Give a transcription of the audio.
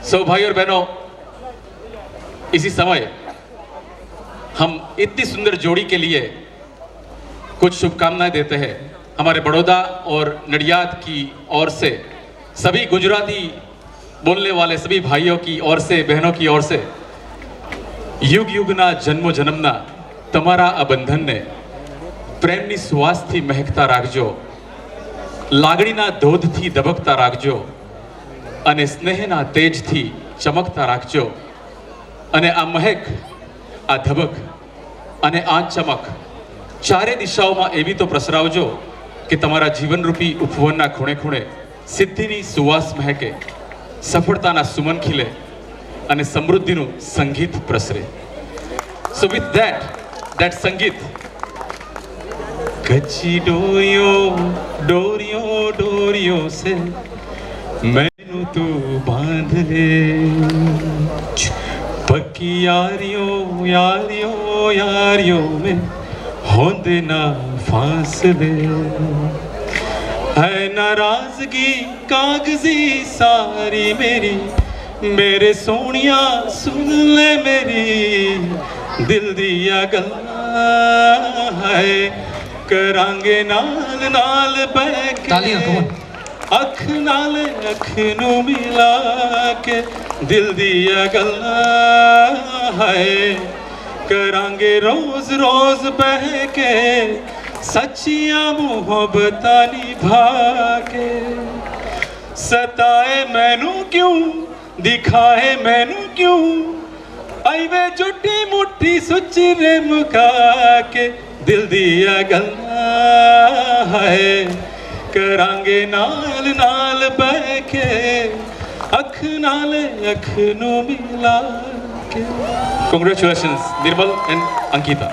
सो भाई और बहनों, इसी समय हम इतनी सुंदर जोड़ी के लिए कुछ शुभकामनाएं देते हैं हमारे बड़ौदा और नडियाद की ओर से, सभी गुजराती बोलने वाले सभी भाइयों की ओर से, बहनों की ओर से। युग युगना जन्मो जन्मना તમારા આ બંધનને પ્રેમની સુવાસથી મહેકતા રાખજો, લાગણીના ધોધથી ધબકતા રાખજો અને સ્નેહના તેજથી ચમકતા રાખજો। અને આ મહેક, આ ધબક અને આ ચમક ચારે દિશાઓમાં એવી તો પ્રસરાવજો કે તમારા જીવનરૂપી ઉપવનના ખૂણે ખૂણે સિદ્ધિની સુવાસ મહેકે, સફળતાના સુમન ખીલે અને સમૃદ્ધિનું સંગીત પ્રસરે। So with that संगीत, कच्ची डोरियों डोरियों डोरियों से मैनू तू बांध ले, पक्की यारियों यारियों यारियों में होंदे ना फासले, है नाराजगी कागजी सारी मेरी, मेरे सोनिया सुन ले मेरी दिल दिया गल्ला है, करांगे नाल नाल बैके अख नाल अख नू मिला के, दिल दिया गल्ला है, करांगे रोज रोज बहके सच्चियां मोहब्बतां निभा के। सताए मैनू क्यों, दिखाए मैनू क्यों, आई वे जुटी मुट्ठी सुची रे मुका के, दिल दिया गल्ला है, करांगे नाल नाल बैके अख नाल अख नू मिला के। Congratulations, Nirmal and Ankita.